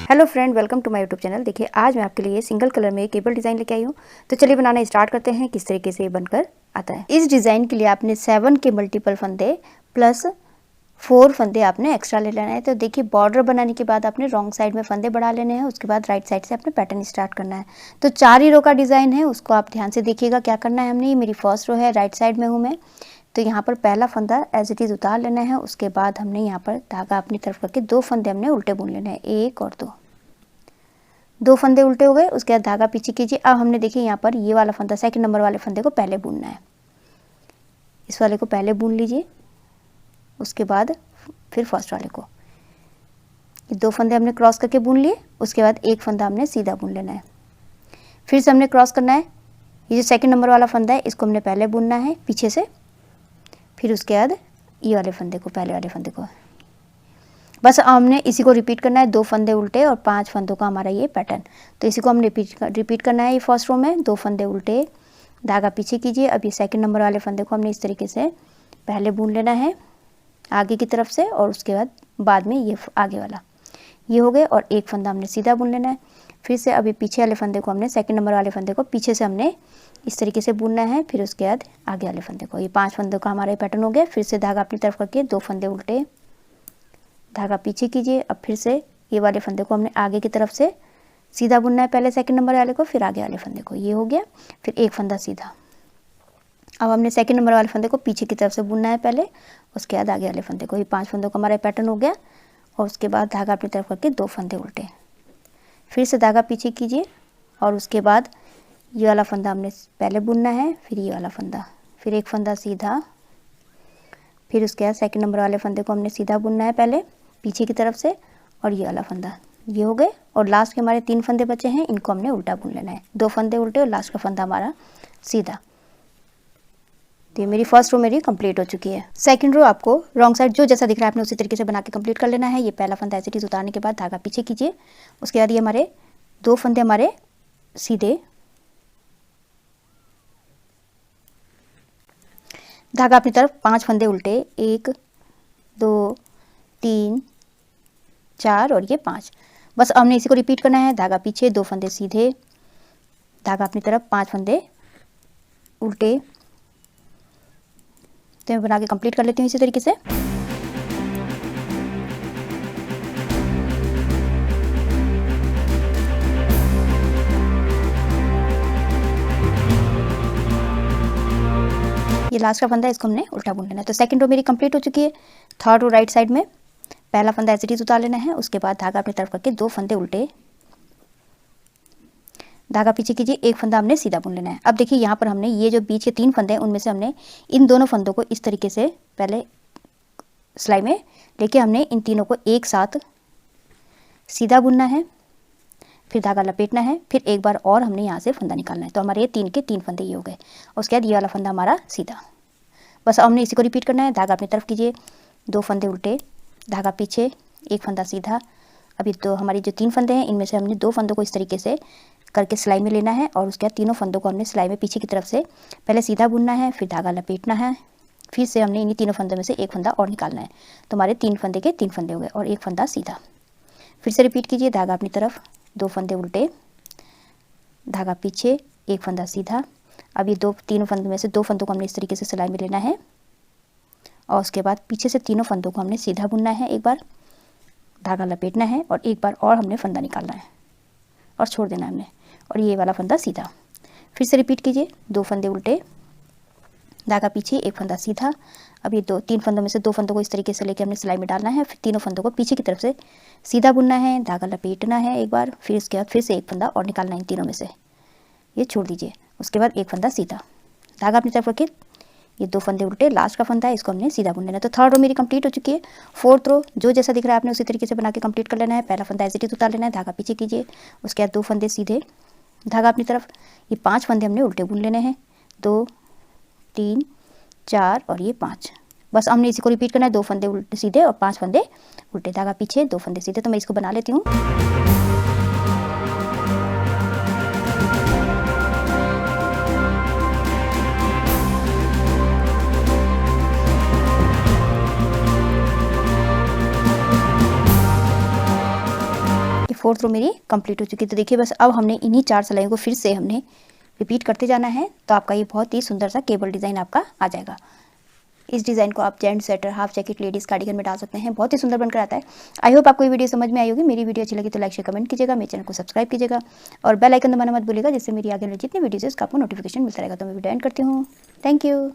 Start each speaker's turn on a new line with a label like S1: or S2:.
S1: Hello friend, welcome to my YouTube channel. देखिए, आज मैं आपके लिए सिंगल कलर में केबल डिज़ाइन लेके आई हूँ। तो चलिए बनाना स्टार्ट करते हैं किस तरीके से ये बनकर आता है। इस डिज़ाइन के लिए आपने 7 के मल्टीपल फंदे प्लस 4 फंदे आपने एक्स्ट्रा ले लेना है। तो देखिए, बॉर्डर बनाने के बाद आपने रॉन्ग साइड में फंदे बढ़ा लेने हैं, उसके बाद राइट साइड से आपने पैटर्न स्टार्ट करना है। तो 4 ही रो का डिज़ाइन है, उसको आप ध्यान से देखिएगा क्या करना है हमने। ये मेरी फर्स्ट रो है, राइट साइड में हूँ मैं। तो यहाँ पर पहला फंदा एज इट इज़ उतार लेना है। उसके बाद हमने यहाँ पर धागा अपनी तरफ करके 2 फंदे हमने उल्टे बुन लेने हैं, 1 और 2 फंदे उल्टे हो गए। उसके बाद धागा पीछे कीजिए। अब हमने देखिए यहाँ पर ये वाला फंदा, सेकंड नंबर वाले फंदे को पहले बुनना है। इस वाले को पहले बुन लीजिए, उसके बाद फिर फर्स्ट वाले को। ये 2 फंदे हमने क्रॉस करके बुन लिए। उसके बाद एक फंदा हमने सीधा बुन लेना है। फिर से हमने क्रॉस करना है। ये जो सेकंड नंबर वाला फंदा है, इसको हमने पहले बुनना है पीछे से। फिर उसके बाद ये वाले फंदे को, पहले वाले फंदे को। बस हमने इसी को रिपीट करना है, 2 फंदे उल्टे और 5 फंदों का हमारा ये पैटर्न। तो इसी को हम रिपीट करना है। ये फर्स्ट रो में 2 फंदे उल्टे, धागा पीछे कीजिए। अब ये सेकंड नंबर वाले फंदे को हमने इस तरीके से पहले बुन लेना है आगे की तरफ से, और उसके बाद में ये आगे वाला ये हो गए। और एक फंदा हमने सीधा बुन लेना है। फिर से अभी पीछे वाले फंदे को हमने, सेकंड नंबर वाले फंदे को पीछे से हमने इस तरीके से बुनना है। फिर उसके बाद आगे वाले फंदे को। ये 5 फंदों का हमारा पैटर्न हो गया। फिर से धागा अपनी तरफ करके 2 फंदे उल्टे, धागा पीछे कीजिए। अब फिर से ये वाले फंदे को हमने आगे की तरफ से सीधा बुनना है, पहले सेकंड नंबर वाले को, फिर आगे वाले फंदे को। ये हो गया। फिर एक फंदा सीधा। अब हमने सेकंड नंबर वाले फंदे को पीछे की तरफ से बुनना है पहले, उसके बाद आगे वाले फंदे को। ये 5 फंदों का हमारा पैटर्न हो गया। और उसके बाद धागा अपनी तरफ करके 2 फंदे उल्टे, फिर से धागा पीछे कीजिए। और उसके बाद ये वाला फंदा हमने पहले बुनना है, फिर ये वाला फंदा, फिर एक फंदा सीधा। फिर उसके बाद सेकंड नंबर वाले फंदे को हमने सीधा बुनना है पहले पीछे की तरफ से, और ये वाला फंदा। ये हो गए। और लास्ट के हमारे 3 फंदे बचे हैं, इनको हमने उल्टा बुन लेना है। 2 फंदे उल्टे और लास्ट का फंदा हमारा सीधा। तो ये मेरी फर्स्ट रो मेरी कंप्लीट हो चुकी है। सेकंड रो आपको रॉन्ग साइड जो जैसा दिख रहा है आपने उसी तरीके से बना के कंप्लीट कर लेना है। ये पहला फंदा ऐसे उतारने के बाद धागा पीछे कीजिए। उसके बाद ये हमारे 2 फंदे हमारे सीधे, धागा अपनी तरफ 5 फंदे उल्टे, 1 2 3 4 और ये 5। बस हमने इसी को रिपीट करना है। धागा पीछे, 2 फंदे सीधे, धागा अपनी तरफ 5 फंदे उल्टे। तो मैं बना के कंप्लीट कर लेती हूँ इसी तरीके से। ये लास्ट का फंदा है, इसको हमने उल्टा बुन लेना है। तो सेकंड रो मेरी कंप्लीट हो चुकी है। थर्ड रो राइट साइड में पहला फंदा एज इट इज उतार लेना है। उसके बाद धागा अपनी तरफ करके 2 फंदे उल्टे, धागा पीछे कीजिए। एक फंदा हमने सीधा बुन लेना है। अब देखिए यहाँ पर हमने ये जो बीच के 3 फंदे हैं, उनमें से हमने इन दोनों फंदों को इस तरीके से पहले सिलाई में लेके हमने इन तीनों को एक साथ सीधा बुनना है, फिर धागा लपेटना है, फिर एक बार और हमने यहाँ से फंदा निकालना है। तो हमारे ये 3 के 3 फंदे ये हो गए। उसके बाद ये वाला फंदा हमारा सीधा। बस हमने इसी को रिपीट करना है। धागा अपनी तरफ कीजिए, 2 फंदे उल्टे, धागा पीछे, एक फंदा सीधा। अभी तो हमारी जो 3 फंदे हैं, इनमें से हमने 2 फंदों को इस तरीके से करके सिलाई में लेना है। और उसके बाद तीनों फंदों को हमने सिलाई में पीछे की तरफ से पहले सीधा बुनना है, फिर धागा लपेटना है, फिर से हमने इन्हीं तीनों फंदों में से एक फंदा और निकालना है। तो हमारे 3 फंदे के 3 फंदे हो गए और एक फंदा सीधा। फिर से रिपीट कीजिए। धागा अपनी तरफ, 2 फंदे उल्टे, धागा पीछे, एक फंदा सीधा। अब ये तीनों फंदों में से 2 फंदों को हमने इस तरीके से सिलाई में लेना है। और उसके बाद पीछे से तीनों फंदों को हमने सीधा बुनना है, एक बार धागा लपेटना है, और एक बार और हमने फंदा निकालना है और छोड़ देना है हमने। और ये वाला फंदा सीधा। फिर से रिपीट कीजिए। 2 फंदे उल्टे, धागा पीछे, एक फंदा सीधा। अब ये 3 फंदों में से 2 फंदों को इस तरीके से लेके हमने सिलाई में डालना है। फिर तीनों फंदों को पीछे की तरफ से सीधा बुनना है, धागा लपेटना है एक बार, फिर इसके बाद फिर से एक फंदा और निकालना है इन तीनों में से। ये छोड़ दीजिए। उसके बाद एक फंदा सीधा, धागा अपनी तरफ रखिए, ये 2 फंदे उल्टे, लास्ट का फंदा है, इसको हमने सीधा बुन लेना है। तो थर्ड रो मेरी कंप्लीट हो चुकी है। फोर्थ रो जो जैसा दिख रहा है आपने उसी तरीके से बना के कंप्लीट कर लेना है। पहला फंदा ऐसे उतार लेना है, धागा पीछे कीजिए। उसके बाद 2 फंदे सीधे, धागा अपनी तरफ, ये 5 फंदे हमने उल्टे बुन लेने हैं, 2 3 4 और ये 5। बस हमने इसी को रिपीट करना है। 2 फंदे उल्टे सीधे और 5 फंदे उल्टे, धागा पीछे, 2 फंदे सीधे। तो मैं इसको बना लेती हूँ। 4th रो मेरी कंप्लीट हो चुकी है। तो देखिए बस अब हमने इन्हीं 4 सिलाइयों को फिर से हमने रिपीट करते जाना है, तो आपका ये बहुत ही सुंदर सा केबल डिज़ाइन आपका आ जाएगा। इस डिज़ाइन को आप gents sweater, half jacket, ladies cardigan में डाल सकते हैं, बहुत ही सुंदर बनकर आता है। आई होप आपको ये वीडियो समझ में आई होगी। मेरी वीडियो अच्छी लगी तो लाइक शेयर कमेंट कीजिएगा, मेरे चैनल को सब्सक्राइब कीजिएगा और बेल आइकन दबाना मत भूलिएगा, जिससे मेरी आगे वाली जितनी वीडियोज़ है उसका आपको नोटिफिकेशन मिलता रहेगा। तो मैं वीडियो एंड करती हूँ। Thank you.